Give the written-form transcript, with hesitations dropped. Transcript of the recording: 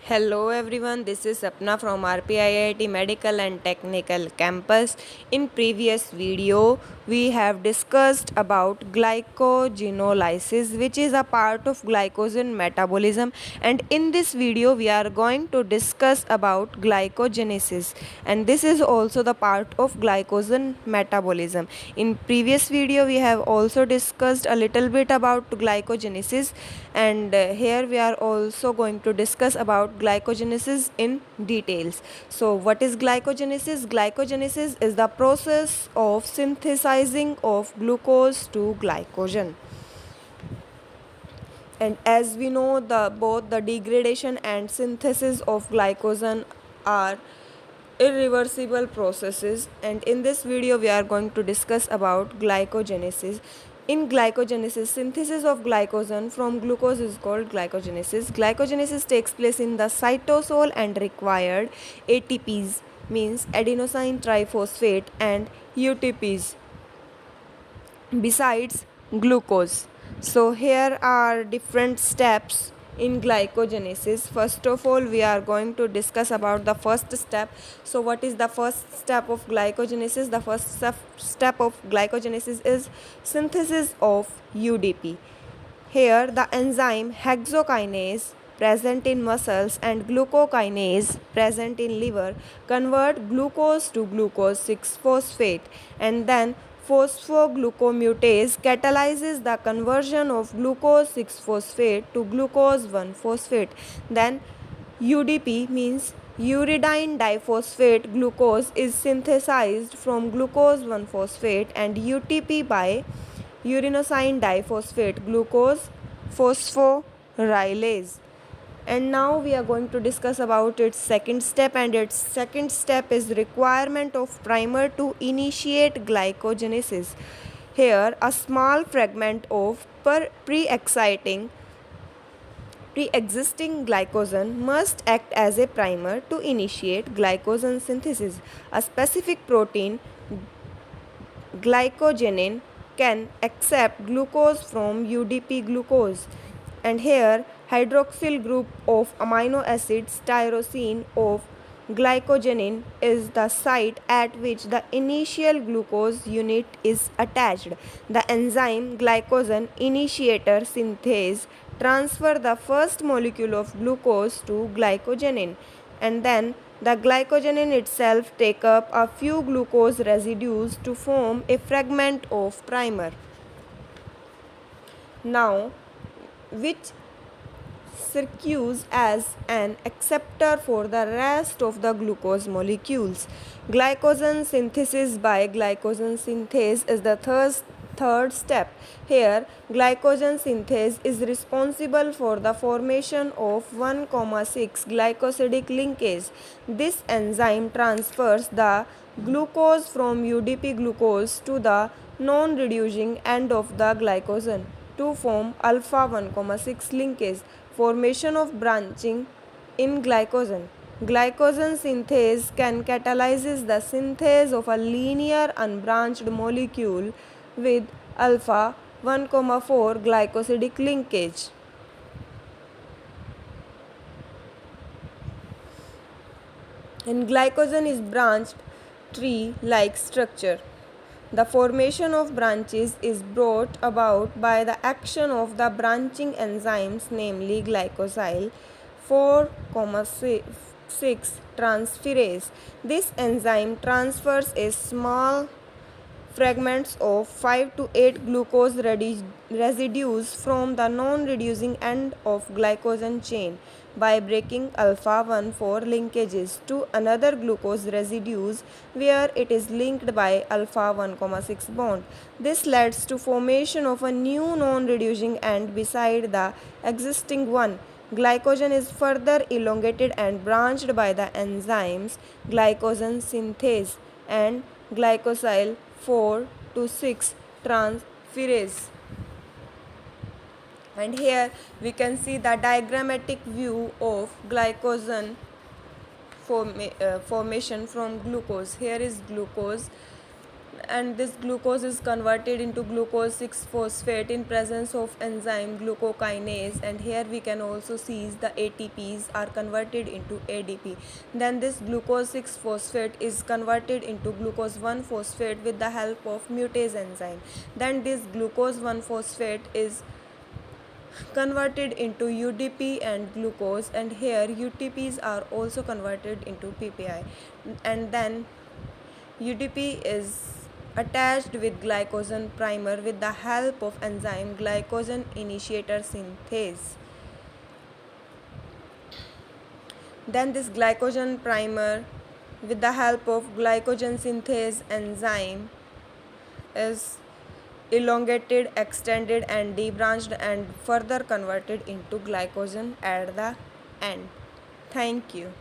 Hello everyone, this is Sapna from RPIIT Medical and Technical Campus. In previous video, we have discussed about glycogenolysis, which is a part of glycogen metabolism, and in this video we are going to discuss about glycogenesis, and this is also the part of glycogen metabolism. In previous video we have also discussed a little bit about glycogenesis, and here we are also going to discuss about glycogenesis in details. So what is glycogenesis? Glycogenesis is the process of synthesizing of glucose to glycogen. And as we know, both the degradation and synthesis of glycogen are irreversible processes, and in this video we are going to discuss about glycogenesis. In glycogenesis, synthesis of glycogen from glucose is called glycogenesis. Glycogenesis takes place in the cytosol and required ATPs, means adenosine triphosphate, and UTPs besides glucose. So here are different steps in glycogenesis. First of all, we are going to discuss about the first step. So what is the first step of glycogenesis? The first step of glycogenesis is synthesis of UDP. Here the enzyme hexokinase present in muscles and glucokinase present in liver convert glucose to glucose 6-phosphate, and then phosphoglucomutase catalyzes the conversion of glucose 6-phosphate to glucose 1-phosphate. Then UDP, means uridine diphosphate glucose, is synthesized from glucose 1-phosphate and UTP by urinosine diphosphate glucose phosphorylase. And now we are going to discuss about its second step, and its second step is requirement of primer to initiate glycogenesis. Here a small fragment of pre-existing glycogen must act as a primer to initiate glycogen synthesis. A specific protein, glycogenin, can accept glucose from UDP glucose, and here hydroxyl group of amino acids tyrosine of glycogenin is the site at which the initial glucose unit is attached. The enzyme glycogen initiator synthase transfer the first molecule of glucose to glycogenin, and then the glycogenin itself take up a few glucose residues to form a fragment of primer. Now, which serves as an acceptor for the rest of the glucose molecules. Glycogen synthesis by glycogen synthase is the third step. Here, glycogen synthase is responsible for the formation of 1,6 glycosidic linkase. This enzyme transfers the glucose from UDP glucose to the non-reducing end of the glycogen to form alpha 1,6 linkase. Formation of branching in glycogen. Glycogen synthase can catalyze the synthase of a linear unbranched molecule with alpha 1,4 glycosidic linkage. And glycogen is branched tree-like structure. The formation of branches is brought about by the action of the branching enzymes, namely glycosyl 4,6 transferase. This enzyme transfers a small fragments of 5 to 8 glucose residues from the non-reducing end of glycogen chain by breaking alpha 1,4 linkages to another glucose residues where it is linked by alpha 1,6 bond. This leads to formation of a new non-reducing end beside the existing one. Glycogen is further elongated and branched by the enzymes glycogen synthase and glycosyl 4 to 6 transferase. And here we can see the diagrammatic view of glycogen formation from glucose. Here is glucose and this glucose is converted into glucose 6 phosphate in presence of enzyme glucokinase, and here we can also see the ATPs are converted into ADP. Then this glucose 6 phosphate is converted into glucose 1 phosphate with the help of mutase enzyme. Then this glucose 1 phosphate is converted into UDP and glucose, and here UTPs are also converted into PPI, and then UDP is attached with glycogen primer with the help of enzyme glycogen initiator synthase. Then this glycogen primer with the help of glycogen synthase enzyme is elongated, extended and debranched and further converted into glycogen at the end. Thank you.